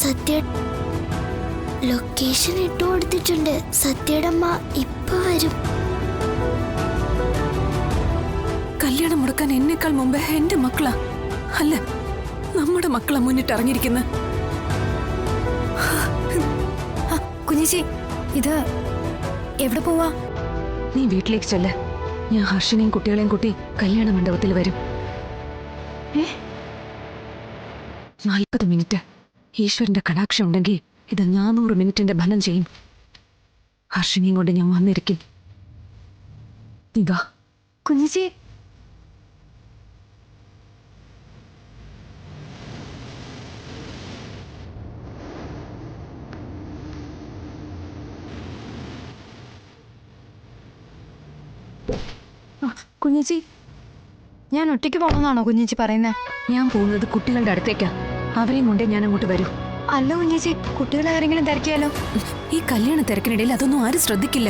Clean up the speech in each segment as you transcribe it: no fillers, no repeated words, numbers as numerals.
സത്യ location ഇട്ടു കൊടുത്തിട്ടുണ്ട്. സത്യയുടെ അമ്മ ഇപ്പൊ വരും. കല്യാണം മുടക്കാൻ എന്നെക്കാൾ മുമ്പ് എന്റെ മക്കളാ, അല്ല നമ്മുടെ മക്കളാ മുന്നിട്ടിറങ്ങിയിരിക്കുന്നത്. കുഞ്ഞേച്ചി, ഇത് എവിടെ പോവാ? നീ വീട്ടിലേക്ക് ചെല്ല്. ഞാൻ ഹർഷിനെയും കുട്ടികളെയും കൂട്ടി കല്യാണ മണ്ഡപത്തിൽ വരും. 40 മിനിറ്റ്. ഈശ്വരന്റെ കടാക്ഷം ഉണ്ടെങ്കിൽ ഇത് 400 മിനിറ്റിന്റെ ഫലം ചെയ്യും. ഹർഷിനെയും കൊണ്ട് ഞാൻ വന്നിരിക്കും. ഇതാ കുഞ്ഞേച്ചി, കുഞ്ഞേച്ചി, ഞാൻ ഒറ്റയ്ക്ക് പോകണമെന്നാണോ കുഞ്ഞേച്ചി പറയുന്നത്? ഞാൻ പോകുന്നത് കുട്ടികളുടെ അടുത്തേക്കാ. അവരെയും കൊണ്ടേ ഞാൻ അങ്ങോട്ട് വരൂ. അല്ല കുഞ്ഞേച്ചി, കുട്ടികളെ ആരെങ്കിലും തിരക്കിയാലോ? ഈ കല്യാണ തിരക്കിനിടയിൽ അതൊന്നും ആരും ശ്രദ്ധിക്കില്ല.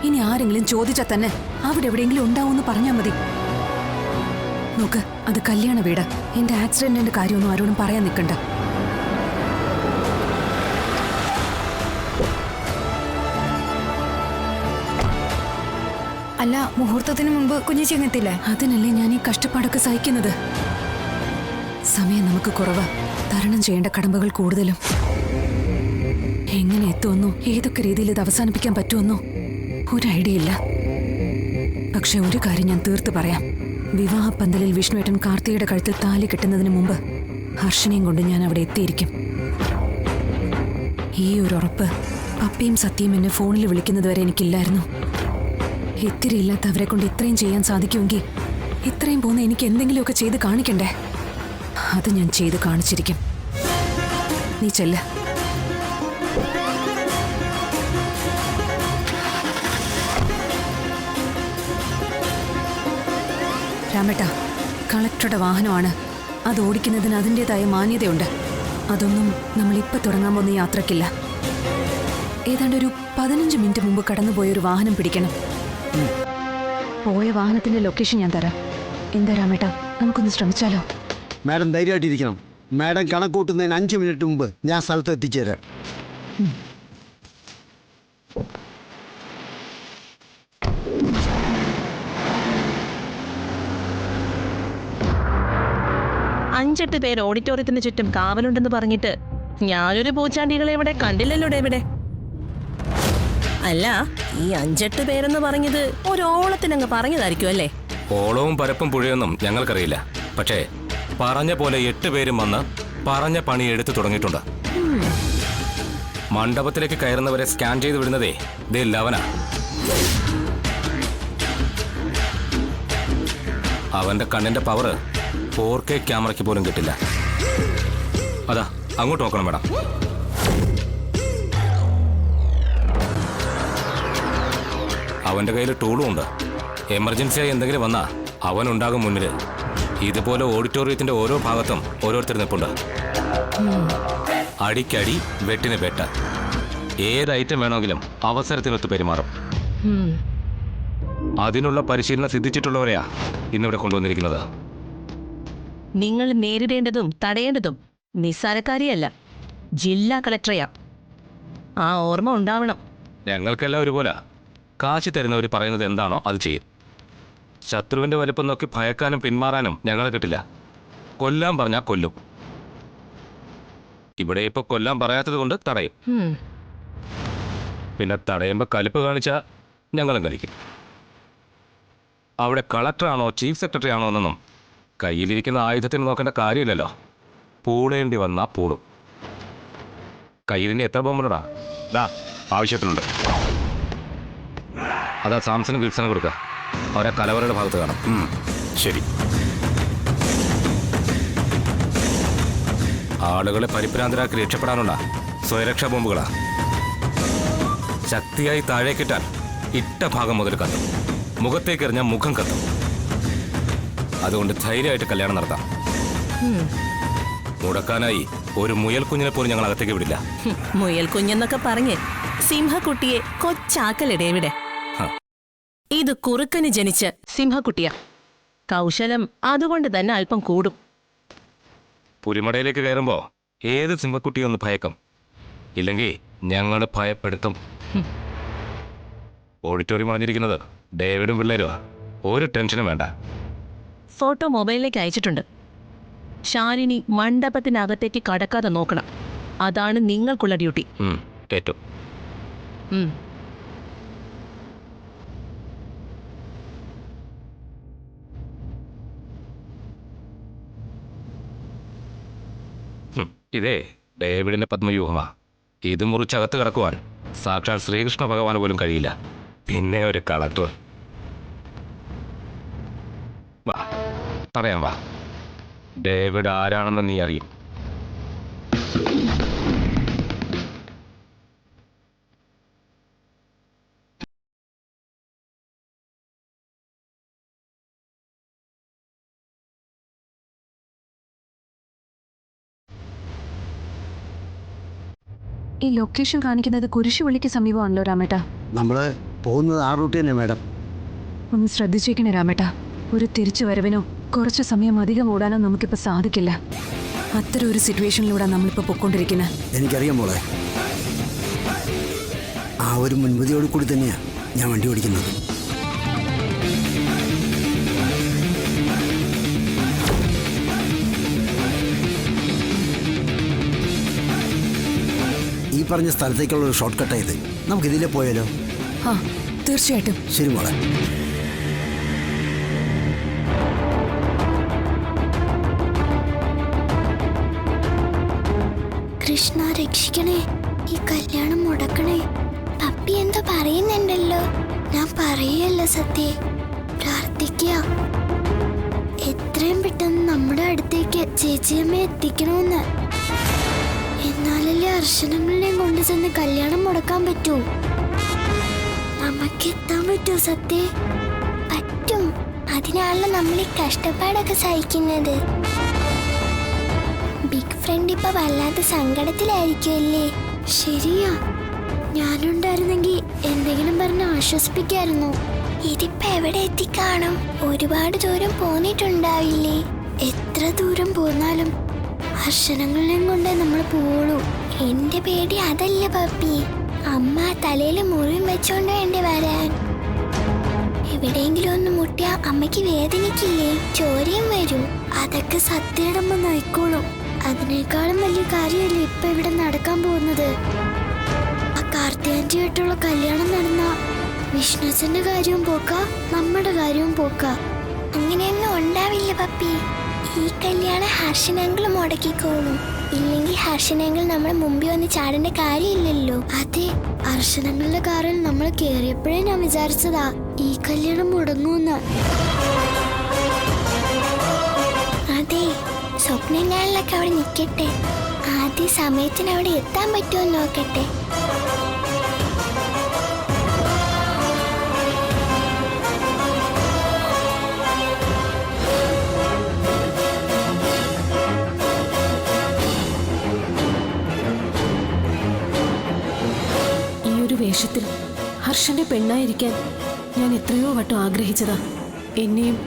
ഇനി ആരെങ്കിലും ചോദിച്ചാൽ തന്നെ അവിടെ എവിടെയെങ്കിലും ഉണ്ടാവുമെന്ന് പറഞ്ഞാൽ മതി. നോക്ക്, അത് കല്യാണ വീട്. എന്റെ ആക്സിഡന്റിന്റെ കാര്യമൊന്നും ആരോടും പറയാൻ നിൽക്കണ്ട. അല്ല, മുഹൂർത്തത്തിന് മുമ്പ് കുഞ്ഞേച്ചി എങ്ങെത്തില്ലേ? അതിനല്ലേ ഞാൻ ഈ കഷ്ടപ്പാടൊക്കെ സഹിക്കുന്നത്. സമയം നമുക്ക് കുറവാ, തരണം ചെയ്യേണ്ട കടമ്പകൾ കൂടുതലും. എങ്ങനെ എത്തുമെന്നോ ഏതൊക്കെ രീതിയിൽ ഇത് അവസാനിപ്പിക്കാൻ പറ്റുമെന്നോ ഒരു ഐഡിയ ഇല്ല. പക്ഷെ ഒരു കാര്യം ഞാൻ തീർത്ത് പറയാം. വിവാഹ പന്തലിൽ വിഷ്ണുവേട്ടൻ കാർത്തികയുടെ കഴുത്തിൽ താലി കെട്ടുന്നതിന് മുമ്പ് ഹർഷിനെയും കൊണ്ട് ഞാൻ അവിടെ എത്തിയിരിക്കും. ഈ ഒരു ഉറപ്പ് പപ്പിയും സത്യയും എന്നെ ഫോണിൽ വിളിക്കുന്നത് വരെ എനിക്കില്ലായിരുന്നു. ഇത്തിരി ഇല്ലാത്തവരെ കൊണ്ട് ഇത്രയും ചെയ്യാൻ സാധിക്കുമെങ്കിൽ ഇത്രയും പോകുന്ന എനിക്ക് എന്തെങ്കിലുമൊക്കെ ചെയ്ത് കാണിക്കണ്ടേ? അത് ഞാൻ ചെയ്ത് കാണിച്ചിരിക്കും. നീ ചെല്ല്. രാമേട്ടാ, കളക്ടറുടെ വാഹനമാണ്. അത് ഓടിക്കുന്നതിന് അതിൻ്റെതായ മാന്യതയുണ്ട്. അതൊന്നും നമ്മളിപ്പോൾ തുടങ്ങാൻ പോകുന്ന യാത്രക്കില്ല. ഏതാണ്ട് ഒരു 15 മിനിറ്റ് മുമ്പ് കടന്നുപോയൊരു വാഹനം പിടിക്കണം. പോയ വാഹനത്തിന്റെ ലൊക്കേഷൻ ഞാൻ തരാം. എന്താ രാമേട്ടാ, നമുക്കൊന്ന് ശ്രമിച്ചാലോ? മാഡം ധൈര്യമായിട്ടിരിക്കണം. മാഡം കണക്കൂട്ടുന്നതിന് 5 മിനിറ്റ് മുമ്പ് ഞാൻ സ്ഥലത്ത് എത്തിച്ചേരാം. അഞ്ചെട്ട് പേര് ഓഡിറ്റോറിയത്തിന് ചുറ്റും കാവലുണ്ടെന്ന് പറഞ്ഞിട്ട് ഞാനൊരു പൂച്ചാണ്ടികളെ ഇവിടെ കണ്ടില്ലല്ലോ. എവിടെ? അല്ല, ഈ 5-8 പേരെന്ന് പറഞ്ഞത് ഒരോളത്തിനങ്ങ് പറഞ്ഞതായിരിക്കും അല്ലേ? ഓളവും പരപ്പും പുഴയൊന്നും ഞങ്ങൾക്കറിയില്ല. പക്ഷേ പറഞ്ഞ പോലെ 8 പേരും വന്ന് പറഞ്ഞ പണി എടുത്തു തുടങ്ങിയിട്ടുണ്ട്. മണ്ഡപത്തിലേക്ക് കയറുന്നവരെ സ്കാൻ ചെയ്ത് വിടുന്നതേ ദേ ലവനാ. അവന്റെ കണ്ണിന്റെ പവർ 4K ക്യാമറയ്ക്ക് പോലും കിട്ടില്ല. അതാ അങ്ങോട്ട് നോക്കണം മേഡം. അവന്റെ കയ്യിൽ ടൂളും ഉണ്ട്. എമർജൻസിയായി എന്തെങ്കിലും വന്നാ അവനുണ്ടാകും മുന്നിൽ. ഇതുപോലെ ഓഡിറ്റോറിയത്തിന്റെ ഓരോ ഭാഗത്തും ഓരോരുത്തർ നിൽപ്പുണ്ട്. അടിക്കടി വെട്ടിന് വെട്ട. ഏത് ഐറ്റം വേണമെങ്കിലും അവസരത്തിനൊത്ത് പെരുമാറും. അതിനുള്ള പരിശീലനം സിദ്ധിച്ചിട്ടുള്ളവരെയാ ഇന്നിവിടെ കൊണ്ടുവന്നിരിക്കുന്നത്. നിങ്ങൾ നേരിടേണ്ടതും തടയേണ്ടതും നിസ്സാരക്കാരിയല്ല, ജില്ലാ കളക്ടറെയാ. ആ ഓർമ്മ ഉണ്ടാവണം. ഞങ്ങൾക്കെല്ലാം ഒരുപോലെ. കാശി തരുന്നവർ പറയുന്നത് എന്താണോ അത് ചെയ്യും. ശത്രുവിന്റെ വലിപ്പം നോക്കി ഭയക്കാനും പിന്മാറാനും ഞങ്ങളെ കിട്ടില്ല. കൊല്ലാൻ പറഞ്ഞാൽ കൊല്ലും. ഇവിടെ ഇപ്പൊ കൊല്ലാൻ പറയാത്തത് കൊണ്ട് തടയും. പിന്നെ തടയുമ്പോൾ കലിപ്പ് കാണിച്ചാൽ ഞങ്ങളും കളിക്കും. അവിടെ കളക്ടറാണോ ചീഫ് സെക്രട്ടറി ആണോ എന്നൊന്നും കയ്യിലിരിക്കുന്ന ആയുധത്തിന് നോക്കേണ്ട കാര്യമില്ലല്ലോ. പൂളേണ്ടി വന്നാൽ പൂളും. കയ്യിലിന് എത്ര ബോംബുണ്ടാ? ആവശ്യത്തിനുണ്ട്. അതാ സാംസൺ വിൽസന് കൊടുക്കുക. അവരെ കലവറയുടെ ഭാഗത്ത് കാണും. ശരി. ആളുകളെ പരിഭ്രാന്തരാക്കി രക്ഷപ്പെടാനുള്ള സ്വയരക്ഷാ ബോംബുകളാ. ശക്തിയായി താഴേക്കിട്ടാൽ ഇട്ട ഭാഗം മുതൽ കത്തും. മുഖത്തേക്ക് എറിഞ്ഞാൽ മുഖം കത്തും. അതുകൊണ്ട് ധൈര്യമായിട്ട് കല്യാണം നടത്താം. മുടക്കാനായി ഒരു മുയൽ കുഞ്ഞിനെ പോലും ഞങ്ങൾ അകത്തേക്ക് വിടില്ല. മുയൽ കുഞ്ഞെന്നൊക്കെ പറഞ്ഞ് സിംഹക്കുട്ടിയെ കൊച്ചാക്കലിടേവിടെ. ഇത് കുറുക്കന് ജനിച്ച് സിംഹക്കുട്ടിയ. കൗശലം അതുകൊണ്ട് തന്നെ അല്പം കൂടും. പുലിമടയിലേക്ക് കയറുമ്പോൾ ഏത് സിംഹക്കുട്ടിയെ ഒന്ന് ഭയക്കും, ഇല്ലെങ്കിൽ ഞങ്ങൾ ഭയപ്പെടുത്തും. ഓഡിറ്റോറിയം പറഞ്ഞിരിക്കുന്നത് ഡേവിഡും പിള്ളേരുമാ. ഒരു ടെൻഷനും വേണ്ട. ഫോട്ടോ മൊബൈലിലേക്ക് അയച്ചിട്ടുണ്ട്. ശാലിനി മണ്ഡപത്തിനകത്തേക്ക് കടക്കാതെ നോക്കണം. അതാണ് നിങ്ങൾക്കുള്ള ഡ്യൂട്ടി. ഏറ്റവും ഇതേ ഡേവിഡിന്റെ പത്മవ్యూഹമാ. ഇത് മുറിച്ചകത്ത് കിടക്കുവാൻ സാക്ഷാൽ ശ്രീകൃഷ്ണ ഭഗവാന് പോലും കഴിയില്ല. പിന്നെ ഒരു കളക്ടർ. വാ പറയാം, വാ. ഡേവിഡ് ആരാണെന്ന് നീ അറിയും. ഈ ലൊക്കേഷൻ കാണിക്കുന്നത് കുരിശുപള്ളിക്ക് സമീപമാണല്ലോ രാമേട്ട. നമ്മൾ പോകുന്നത് ആ റൂട്ട് തന്നെ മാഡം. ഒന്ന് ശ്രദ്ധിച്ചേക്കണേ രാമേട്ട. ഒരു തിരിച്ചു വരവിനോ കുറച്ച് സമയം അധികം ഓടാനോ നമുക്കിപ്പോൾ സാധിക്കില്ല. അത്തരം ഒരു സിറ്റുവേഷനിലൂടെ നമ്മളിപ്പോൾ പൊയ്ക്കൊണ്ടിരിക്കുന്നത്. എനിക്കറിയാം മോളെ, ആ ഒരു മുൻപതിയോട് കൂടി തന്നെയാണ് ഞാൻ വണ്ടി ഓടിക്കുന്നത്. ഈ പറഞ്ഞ സ്ഥലത്തേക്കുള്ള ഒരു ഷോർട്ട് കട്ടായത്. നമുക്കിതിലേ പോയാലോ? ആ, തീർച്ചയായിട്ടും. ശരി മോളെ. കൃഷ്ണ രക്ഷിക്കണേ, ഈ കല്യാണം മുടക്കണേ. പപ്പി എന്താ പറയുന്നുണ്ടല്ലോ. ഞാൻ പറയല്ല സത്യ, പ്രാർത്ഥിക്കുക. എത്രയും പെട്ടെന്ന് നമ്മുടെ അടുത്തേക്ക് ചേച്ചിയമ്മ എത്തിക്കണമെന്ന്. എന്നാലല്ലേ അർച്ചനകളെയും കൊണ്ട് ചെന്ന് കല്യാണം മുടക്കാൻ പറ്റൂ. നമുക്ക് എത്താൻ പറ്റൂ സത്യ? പറ്റും. അതിനാണല്ലോ നമ്മൾ ഈ കഷ്ടപ്പാടൊക്കെ സഹിക്കുന്നത്. ബിഗ് ഫ്രണ്ട് ഇപ്പൊ വല്ലാത്ത സങ്കടത്തിലായിരിക്കുമല്ലേ? ശരിയാ, ഞാനുണ്ടായിരുന്നെങ്കിൽ എന്തെങ്കിലും പറഞ്ഞ് ആശ്വസിപ്പിക്കായിരുന്നു. ഇതിപ്പോ എവിടെ എത്തിക്കാണും? ഒരുപാട് ദൂരം പോന്നിട്ടുണ്ടാവില്ലേ? എത്ര ദൂരം പോന്നാലും ഹർഷണങ്ങളെയും കൊണ്ടേ നമ്മൾ പോളൂ. എന്റെ പേടി അതല്ല പപ്പി. അമ്മ തലയിൽ മുറിയും വെച്ചോണ്ട് വേണ്ടി വരാൻ. എവിടെയെങ്കിലും ഒന്ന് മുട്ടിയാ അമ്മയ്ക്ക് വേദനിക്കില്ലേ? ചോരയും വരും. അതൊക്കെ സത്യടമ്മ നോയിക്കോളും. അതിനേക്കാളും വലിയ കാര്യമല്ലേ ഇപ്പൊ ഇവിടെ നടക്കാൻ പോകുന്നത്. ആ കാർത്തിയാൻറ്റിയായിട്ടുള്ള കല്യാണം നടന്ന വിഷ്ണുച്ചന്റെ കാര്യവും പോക്ക, നമ്മുടെ കാര്യവും പോക്ക. അങ്ങനെയൊന്നും ഉണ്ടാവില്ല പപ്പി. ഈ കല്യാണം ഹർഷനങ്ങൾ മുടക്കിക്കോളും. ഇല്ലെങ്കിൽ ഹർഷനങ്ങൾ നമ്മളെ മുമ്പിൽ വന്ന് ചാടേണ്ട കാര്യമില്ലല്ലോ. അതെ, ഹർഷനങ്ങളുടെ കാറിൽ നമ്മൾ കേറിയപ്പോഴേ ഞാൻ വിചാരിച്ചതാ ഈ കല്യാണം മുടങ്ങൂന്ന്. അതെ, സ്വപ്നങ്ങളിലൊക്കെ അവിടെ നിൽക്കട്ടെ. ആദ്യ സമയത്തിന് അവിടെ എത്താൻ പറ്റുമോ നോക്കട്ടെ. ഈ ഒരു വേഷത്തിൽ ഹർഷന്റെ പെണ്ണായിരിക്കാൻ ഞാൻ എത്രയോ വട്ടം ആഗ്രഹിച്ചതാ. എന്നെയും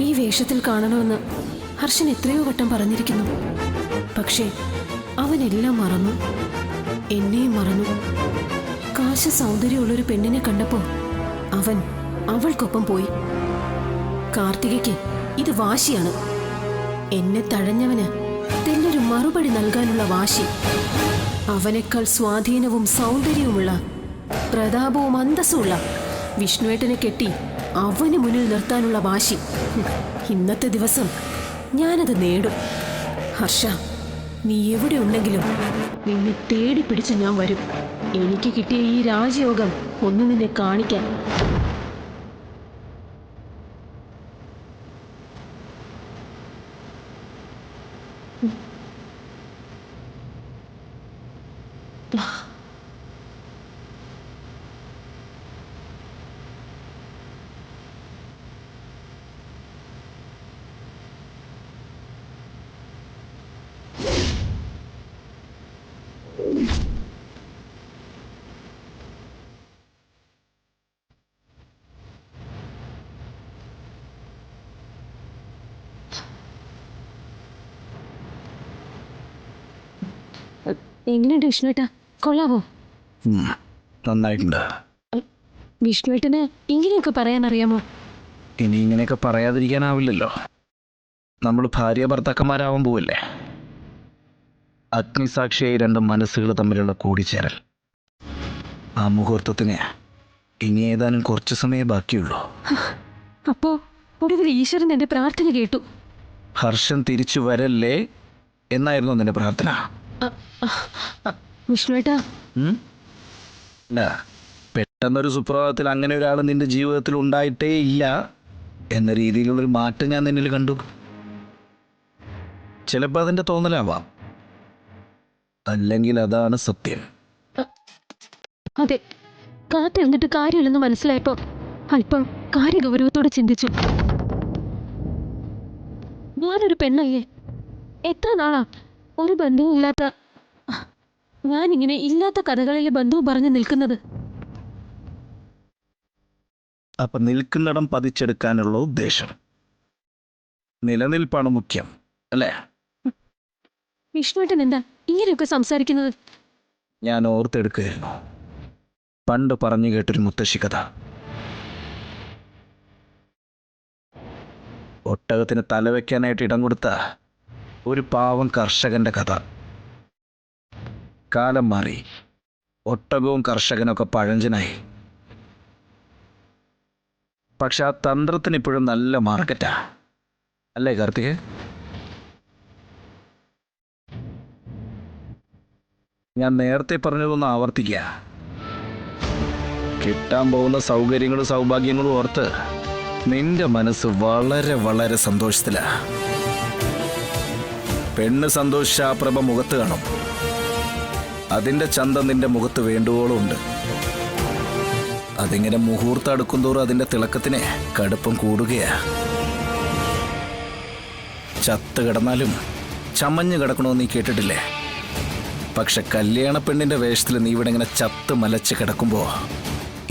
ഈ വേഷത്തിൽ കാണണമെന്ന് ഹർഷൻ എത്രയോ വട്ടം പറഞ്ഞിരിക്കുന്നു. പക്ഷേ അവനെല്ലാം മറന്നു, എന്നെയും മറന്നു. കാശ് സൗന്ദര്യമുള്ളൊരു പെണ്ണിനെ കണ്ടപ്പോ അവൻ അവൾക്കൊപ്പം പോയി. കാർത്തികയ്ക്ക് ഇത് വാശിയാണ്. എന്നെ തഴഞ്ഞവന് തെല്ലൊരു മറുപടി നൽകാനുള്ള വാശി. അവനേക്കാൾ സ്വാധീനവും സൗന്ദര്യവുമുള്ള, പ്രതാപവും അന്തസ്സുമുള്ള വിഷ്ണുവേട്ടനെ കെട്ടി അവന് മുന്നിൽ നിർത്താനുള്ള വാശി. ഇന്നത്തെ ദിവസം ഞാനത് നേടും. ഹർഷ, നീ എവിടെ ഉണ്ടെങ്കിലും നിന്നെ തേടി പിടിച്ച് ഞാൻ വരും. എനിക്ക് കിട്ടിയ ഈ രാജയോഗം ഒന്ന് നിന്നെ കാണിക്കാൻ. എങ്ങനെയുണ്ട് വിഷ്ണുവേട്ടാ? കൊള്ളാവോ? നന്നായിട്ടുണ്ട്. വിഷ്ണുവേട്ടന് ഇങ്ങനെയൊക്കെ പറയാൻ അറിയാമോ? ഇനി ഇങ്ങനെയൊക്കെ പറയാതിരിക്കാനാവില്ലല്ലോ. നമ്മൾ ഭാര്യ ഭർത്താക്കന്മാരാവാൻ പോവല്ലേ. അഗ്നിസാക്ഷിയായി രണ്ട് മനസ്സുകൾ തമ്മിലുള്ള കൂടിച്ചേരൽ. ആ മുഹൂർത്തത്തിന് ഇനി ഏതാനും കുറച്ച് സമയമേ ബാക്കിയുള്ളൂ. അപ്പോ ഒടുവിൽ ഈശ്വരൻ എൻ്റെ പ്രാർത്ഥന കേട്ടു. ഹർഷൻ തിരിച്ചു വരല്ലേ എന്നായിരുന്നു നിന്റെ പ്രാർത്ഥന? വിഷ്ണുവേട്ടാ, ഇല്ല, പെട്ടെന്നൊരു സുപ്രഭാതത്തിൽ അങ്ങനെ ഒരാൾ നിന്റെ ജീവിതത്തിൽ ഉണ്ടായിട്ടേ ഇല്ല എന്ന രീതിയിലുള്ളൊരു മാറ്റം ഞാൻ നിന്നിൽ കണ്ടു. ചിലപ്പോൾ അതിൻ്റെ തോന്നലാവാം, അല്ലെങ്കിൽ അതാണ് സത്യം. അതെ, കാത്തിരുന്നിട്ട് കാര്യമില്ലെന്ന് മനസ്സിലായപ്പോ അല്പം കാര്യഗൗരവത്തോടെ ചിന്തിച്ചു. ഞാനൊരു പെണ്ണല്ലേ, എത്ര നാളാ ഒരു ബന്ധവും ഇല്ലാത്ത ഞാനിങ്ങനെ ഇല്ലാത്ത കഥകളിലെ ബന്ധവും പറഞ്ഞു നിൽക്കുന്നത്. അപ്പം നിൽക്കുന്നിടം പതിച്ചെടുക്കാനുള്ള ഉദ്ദേശം, നിലനിൽപ്പാണ് മുഖ്യം അല്ലേ? വിഷ്ണുവേട്ടൻ എന്താ ഇങ്ങനെയൊക്കെ സംസാരിക്കുന്നത്? ഞാൻ ഓർത്തെടുക്കുകയായിരുന്നു പണ്ട് പറഞ്ഞു കേട്ടൊരു മുത്തശ്ശി കഥ. ഒട്ടകത്തിന് തലവെക്കാനായിട്ട് ഇടം കൊടുത്ത ഒരു പാവം കർഷകന്റെ കഥ. കാലം മാറി, ഒട്ടകവും കർഷകനൊക്കെ പഴഞ്ചനായി. പക്ഷെ ആ തന്ത്രത്തിന് ഇപ്പോഴും നല്ല മാർക്കറ്റാ, അല്ലേ കാർത്തിക്? ഞാൻ നേരത്തെ പറഞ്ഞതൊന്ന് ആവർത്തിക്കുക. കിട്ടാൻ പോകുന്ന സൗകര്യങ്ങളും സൗഭാഗ്യങ്ങളും ഓർത്ത് നിന്റെ മനസ്സ് വളരെ വളരെ സന്തോഷത്തിലാ. പെണ്ണ് സന്തോഷിച്ച ആ പ്രഭ മുഖത്ത് കാണും. അതിന്റെ ചന്തം നിന്റെ മുഖത്ത് വേണ്ടുവോളം ഉണ്ട്. അതിങ്ങനെ മുഹൂർത്തം അടുക്കുന്തോറും അതിന്റെ തിളക്കത്തിന് കടുപ്പം കൂടുകയാ. ചത്ത് കിടന്നാലും ചമഞ്ഞു കിടക്കണമെന്ന് നീ കേട്ടിട്ടില്ലേ? പക്ഷെ കല്യാണ പെണ്ണിന്റെ വേഷത്തിൽ നീ ഇവിടെ ഇങ്ങനെ ചത്ത് മലച്ച് കിടക്കുമ്പോ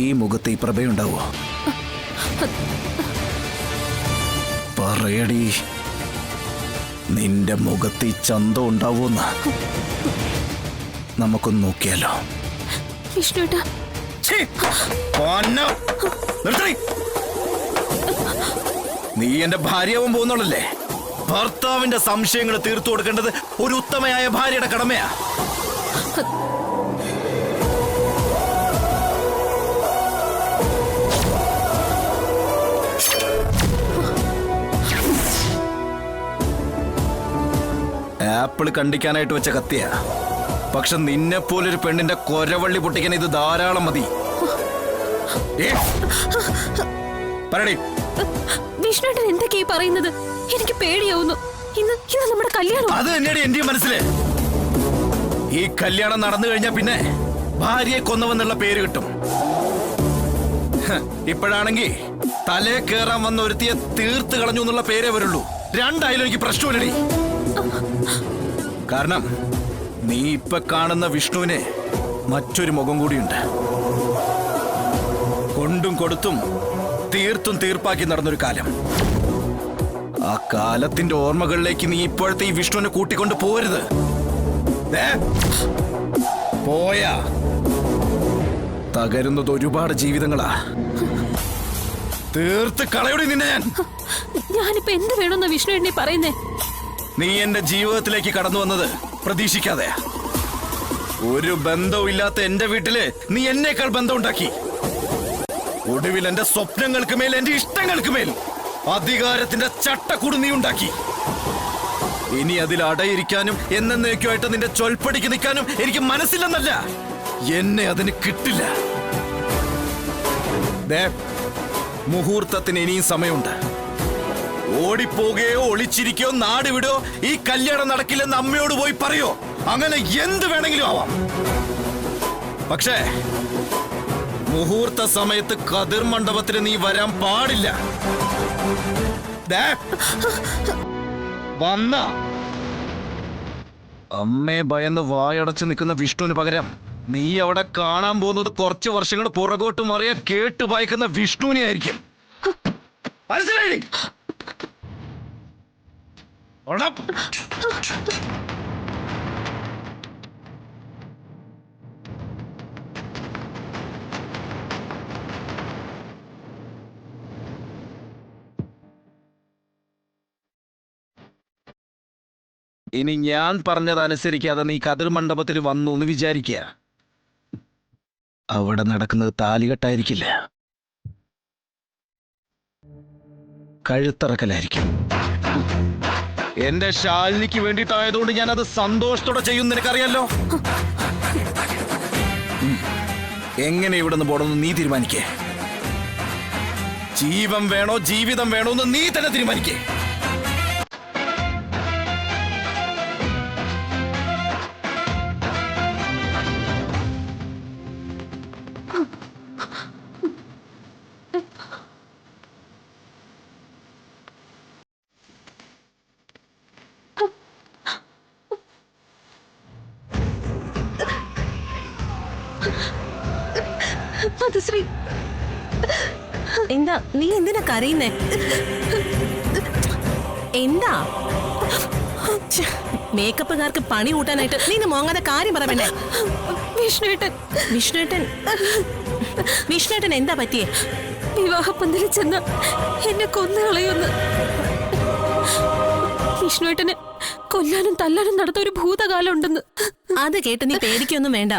ഈ മുഖത്ത് ഈ പ്രഭയുണ്ടാവോ? പറയടി, നിന്റെ മുഖത്ത് ഈ ചന്തം ഉണ്ടാവോന്ന് നമുക്കൊന്ന് നോക്കിയാലോ? വിഷ്ണുവേട്ടാ, നീ എന്റെ ഭാര്യയാവാൻ പോകുന്നുള്ളല്ലേ? ഭർത്താവിന്റെ സംശയങ്ങൾ തീർത്തു കൊടുക്കേണ്ടത് ഒരു ഉത്തമയായ ഭാര്യയുടെ കടമയാ. ആപ്പിൾ കണ്ടിക്കാനായിട്ട് വെച്ച കത്തിയാ. പക്ഷെ നിന്നെ പോലൊരു പെണ്ണിന്റെ കൊരവള്ളി പൊട്ടിക്കാൻ ഇത് ധാരാളം മതി. പറയടി. വിഷ്ണുവേട്ടൻ എന്തൊക്കെയാ പറയുന്നത്? എനിക്ക് പേടിയാവുന്നു. ഇന്ന് നമ്മുടെ കല്യാണം. അത് തന്നെയാണ് എന്റെയും മനസ്സില്. ഈ കല്യാണം നടന്നു കഴിഞ്ഞാൽ പിന്നെ ഭാര്യയെ കൊന്നവെന്നുള്ള പേര് കിട്ടും. ഇപ്പോഴാണെങ്കിൽ തലേ കയറാൻ വന്ന ഒരുത്തിയെ തീർത്ത് കളഞ്ഞു എന്നുള്ള പേരേ വരുള്ളൂ. രണ്ടായാലും എനിക്ക് പ്രശ്നമില്ലടി. കാരണം നീ ഇപ്പൊ കാണുന്ന വിഷ്ണുവിന് മറ്റൊരു മുഖം കൂടിയുണ്ട്. കൊണ്ടും കൊടുത്തും തീർത്തും തീർപ്പാക്കി നടന്നൊരു കാലം. ആ കാലത്തിന്റെ ഓർമ്മകളിലേക്ക് നീ ഇപ്പോഴത്തെ ഈ വിഷ്ണുവിനെ കൂട്ടിക്കൊണ്ട് പോരുത്. പോയാ തകരുന്നത് ഒരുപാട് ജീവിതങ്ങളാ. തീർത്ത് കളയുടെ നിന്നെ ഞാനിപ്പോ എന്ത് വേണമെന്നാ വിഷ്ണുവേട്ടനെ പറയുന്നേ? നീ എന്റെ ജീവിതത്തിലേക്ക് കടന്നു വന്നത് പ്രതീക്ഷിക്കാതെ. ഒരു ബന്ധവും ഇല്ലാത്ത എന്റെ വീട്ടില് നീ എന്നേക്കാൾ ബന്ധം ഉണ്ടാക്കി. ഒടുവിൽ എന്റെ സ്വപ്നങ്ങൾക്ക് മേൽ, എന്റെ ഇഷ്ടങ്ങൾക്ക് മേൽ അധികാരത്തിന്റെ ചട്ടക്കൂട് നീ ഉണ്ടാക്കി. ഇനി അതിൽ അടയിരിക്കാനും എന്നേക്കുമായിട്ട് നിന്റെ ചൊൽപ്പടിക്ക് നിൽക്കാനും എനിക്ക് മനസ്സില്ലെന്നല്ല, എന്നെ അതിന് കിട്ടില്ല. മുഹൂർത്തത്തിന് ഇനിയും സമയമുണ്ട്. ഓടിപ്പോകുകയോ ഒളിച്ചിരിക്കയോ നാട് വിടോ ഈ കല്യാണം നടക്കില്ലെന്ന് അമ്മയോട് പോയി പറയോ. അങ്ങനെ എന്ത് വേണമെങ്കിലും ആവാം. പക്ഷേ മുഹൂർത്ത സമയത്ത് കതിർ മണ്ഡപത്തിന് നീ വരാൻ പാടില്ല. വന്ന അമ്മയെ ഭയന്ന് വായടച്ച് നിൽക്കുന്ന വിഷ്ണുവിന് പകരം നീ അവിടെ കാണാൻ പോകുന്നത് കുറച്ച് വർഷങ്ങൾ പുറകോട്ട് മറിയ കേട്ട് വായിക്കുന്ന വിഷ്ണുവിനെ ആയിരിക്കും. മനസ്സിലായി? ഇനി ഞാൻ പറഞ്ഞതനുസരിക്കാതെ നീ കതിർ മണ്ഡപത്തിൽ വന്നു എന്ന് വിചാരിക്കുക. അവിടെ നടക്കുന്നത് താലികെട്ടായിരിക്കില്ല, കഴുത്തറക്കലായിരിക്കും. എന്റെ ശാലിനിക്ക് വേണ്ടിയിട്ടായതുകൊണ്ട് ഞാൻ അത് സന്തോഷത്തോടെ ചെയ്യും, നിനക്കറിയാലോ. എങ്ങനെ ഇവിടെ നിന്ന് പോണമെന്ന് നീ തീരുമാനിക്കേ. ജീവൻ വേണോ ജീവിതം വേണോ എന്ന് നീ തന്നെ തീരുമാനിക്കേ. മധുശ്രീ, എന്താ നീ എന്തിനാ കരയുന്നേ? എന്താ മേക്കപ്പുകാർക്ക് പണി കൂട്ടാനായിട്ട് നീ മോങ്ങാതെ കാര്യം പറയണ്ടേ? വിഷ്ണുവേട്ടൻ വിഷ്ണുവേട്ടൻ വിഷ്ണുവേട്ടൻ എന്താ പറ്റിയേ? വിവാഹപ്പന്തലിൽ ചെന്ന് എന്നെ കൊന്നുകളയുമെന്ന്. വിഷ്ണുവേട്ടന് കൊല്ലാനും തല്ലാനും നടത്ത ഒരു ഭൂതകാലം ഉണ്ടെന്ന്. അത് കേട്ട് നീ പേടിക്കൊന്നും വേണ്ട.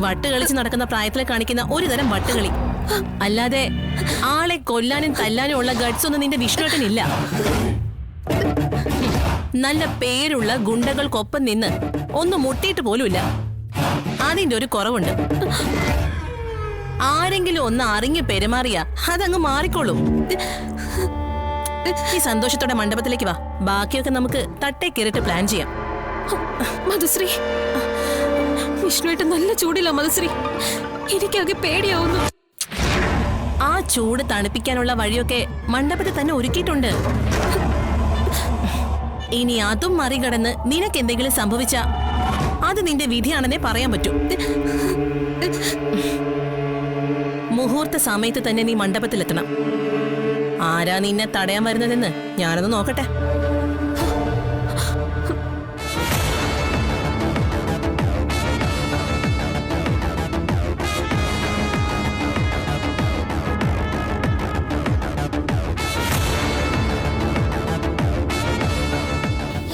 വട്ട് കളിച്ച് നടക്കുന്ന പ്രായത്തിൽ കാണിക്കുന്ന ഒരു തരം വട്ടുകളി. അല്ലാതെ ആളെ കൊല്ലാനും തല്ലാനും ഉള്ള ഗഡ്സ് ഒന്നും നിന്റെ വിഷ്ണുവേട്ടനില്ല. നല്ല പേരുള്ള ഗുണ്ടകൾക്കൊപ്പം നിന്ന് ഒന്ന് മുട്ടിയിട്ട് പോലുമില്ല. അതിന്റെ ഒരു കുറവുണ്ട്. ആരെങ്കിലും ഒന്ന് അറിഞ്ഞു പെരുമാറിയാ അതങ്ങ് മാറിക്കോളും. ഈ സന്തോഷത്തോടെ മണ്ഡപത്തിലേക്ക് വാ. ബാക്കിയൊക്കെ നമുക്ക് തട്ടേ കയറിട്ട് പ്ലാൻ ചെയ്യാം. മധുശ്രീ, വിഷ്ണുവേട്ടൻ നല്ല ചൂടില്ല മധുശ്രീ. എനിക്കാകെ പേടിയാവുന്നു. ആ ചൂട് തണുപ്പിക്കാനുള്ള വഴിയൊക്കെ മണ്ഡപത്തിൽ തന്നെ ഒരുക്കിയിട്ടുണ്ട്. ഇനി അതും മറികടന്ന് നിനക്ക് എന്തെങ്കിലും സംഭവിച്ചാ അത് നിന്റെ വിധിയാണെന്നേ പറയാൻ പറ്റൂ. മുഹൂർത്ത സമയത്ത് തന്നെ നീ മണ്ഡപത്തിലെത്തണം. ആരാ നിന്നെ തടയാൻ വരുന്നതെന്ന് ഞാനൊന്ന് നോക്കട്ടെ.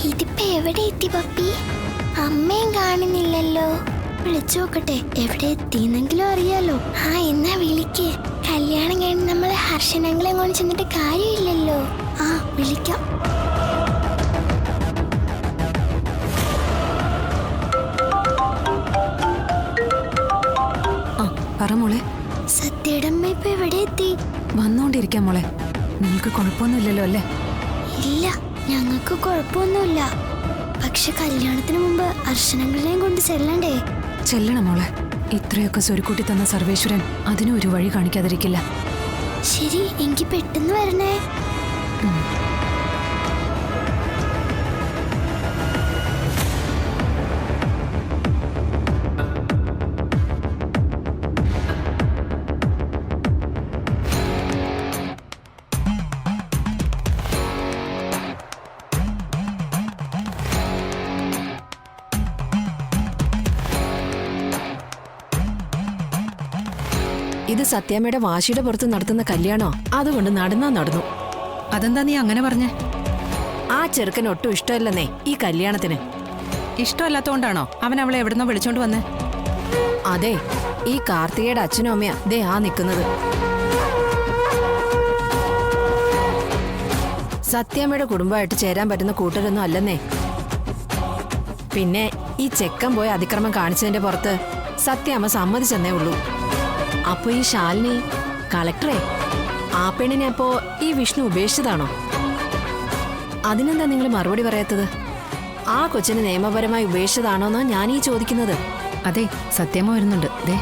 ഇതിപ്പോ എവിടെ എത്തി പപ്പി? അമ്മയും കാണുന്നില്ലല്ലോ. വിളിച്ചു നോക്കട്ടെ, എവിടെ എത്തിയെന്നെങ്കിലും അറിയാലോ. ആ എന്നാ വിളിക്ക്. കല്യാണം കഴിഞ്ഞ് നമ്മൾ ഹർഷനങ്ങളെ കൊണ്ട് ചെന്നിട്ട് കാര്യമില്ലല്ലോ. ആ വിളിക്കാം. പറ മോളെ. സത്യയുടെ അമ്മ ഇപ്പൊ എവിടെ എത്തി? വന്നോണ്ടിരിക്കാം മോളെ. നിങ്ങൾക്ക് കുഴപ്പമൊന്നുമില്ലല്ലോ അല്ലേ? ഇല്ല, ഞങ്ങൾക്ക് കുഴപ്പമൊന്നുമില്ല. പക്ഷെ കല്യാണത്തിന് മുമ്പ് അർച്ചനകളെയും കൊണ്ട് ചെല്ലണ്ടേ? ചെല്ലണം മോളെ. ഇത്രയൊക്കെ സ്വരുക്കൂട്ടി തന്ന സർവേശ്വരൻ അതിനും ഒരു വഴി കാണിക്കാതിരിക്കില്ല. ശരി, എനിക്ക് പെട്ടെന്ന് വരണേ. ഇത് സത്യാമ്മയുടെ വാശിയുടെ പുറത്ത് നടത്തുന്ന കല്യാണോ? അതുകൊണ്ട് നടന്നു. അതെന്താ നീ അങ്ങനെ പറഞ്ഞേ? ആ ചെറുക്കന് ഒട്ടും ഇഷ്ടമല്ലെന്നേ ഈ കല്യാണത്തിന്. ഇഷ്ടമല്ലാത്തോണ്ടാണോ അവൻ അവളെ എവിടുന്നോ വിളിച്ചോണ്ട് വന്നേ? അതെ, ഈ കാർത്തികയുടെ അച്ഛനും അമ്മയാ ദേ ആ നിൽക്കുന്നത്. സത്യാമ്മയുടെ കുടുംബമായിട്ട് ചേരാൻ പറ്റുന്ന കൂട്ടരൊന്നും അല്ലെന്നേ. പിന്നെ ഈ ചെക്കൻ പോയി അതിക്രമം കാണിച്ചതിന്റെ പുറത്ത് സത്യാമ്മ സമ്മതിച്ചെന്നേ ഉള്ളൂ. അപ്പൊ ഈ ശാലിനി കളക്ടറെ ആ പെണ്ണിനെ അപ്പോ ഈ വിഷ്ണു ഉപേക്ഷിച്ചതാണോ? അതിനെന്താ നിങ്ങൾ മറുപടി പറയാത്തത്? ആ കൊച്ചിനെ നിയമപരമായി ഉപേക്ഷിച്ചതാണോന്നാ ഞാൻ ഈ ചോദിക്കുന്നത്. അതെ, സത്യാമ്മ വരുന്നുണ്ട്. ദേ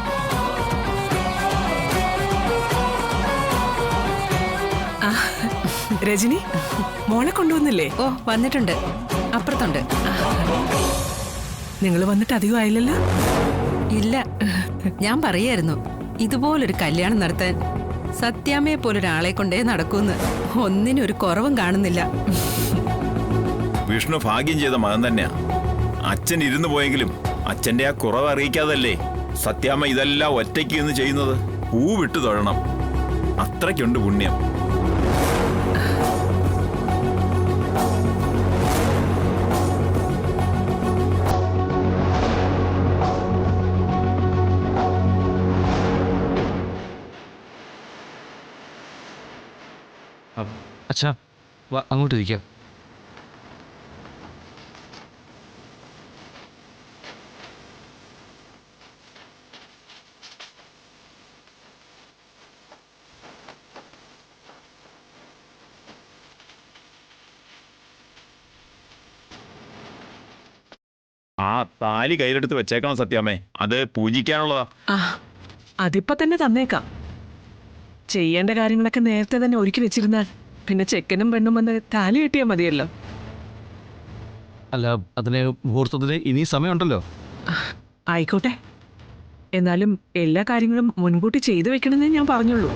രജനി, മോളെ കൊണ്ടുവന്നില്ലേ? ഓ വന്നിട്ടുണ്ട്, അപ്പുറത്തുണ്ട്. നിങ്ങൾ വന്നിട്ട് അധികം ആയില്ലല്ലോ. ഇല്ല, ഞാൻ പറയായിരുന്നു ഇതുപോലൊരു കല്യാണം നടത്താൻ സത്യാമ്മയെ പോലൊരാളെ കൊണ്ടേ നടക്കൂന്ന്. ഒന്നിനും ഒരു കുറവും കാണുന്നില്ല. വിഷ്ണു ഭാഗ്യം ചെയ്ത മകൻ തന്നെയാ. അച്ഛൻ ഇരുന്നു പോയെങ്കിലും അച്ഛന്റെ ആ കുറവ് അറിയിക്കാതല്ലേ സത്യാമ്മ ഇതെല്ലാം ഒറ്റയ്ക്ക് നിന്ന് ചെയ്യുന്നത്. പൂ വിട്ടു തൊഴണം, അത്രയ്ക്കുണ്ട് പുണ്യം. അച്ഛാ വാ അങ്ങോട്ട് ഇരിക്കാം. ആ താലി കയ്യിലെടുത്ത് വെച്ചേക്കണം സത്യാമ്മേ, അത് പൂജിക്കാനുള്ളതാ. ആ അതിപ്പോ തന്നെ തന്നേക്കാം. ചെയ്യേണ്ട കാര്യങ്ങളൊക്കെ നേരത്തെ തന്നെ ഒരുക്കി വെച്ചിരുന്നാൽ പിന്നെ ചെക്കനും പെണ്ണും വന്ന് താലി കെട്ടിയാൽ മതിയല്ലോ. അല്ല, അതിന് മുഹൂർത്തത്തിന് ഇനി സമയമുണ്ടല്ലോ. ആയിക്കോട്ടെ, എന്നാലും എല്ലാ കാര്യങ്ങളും മുൻകൂട്ടി ചെയ്തു വെക്കണമെന്നേ ഞാൻ പറഞ്ഞുള്ളൂ.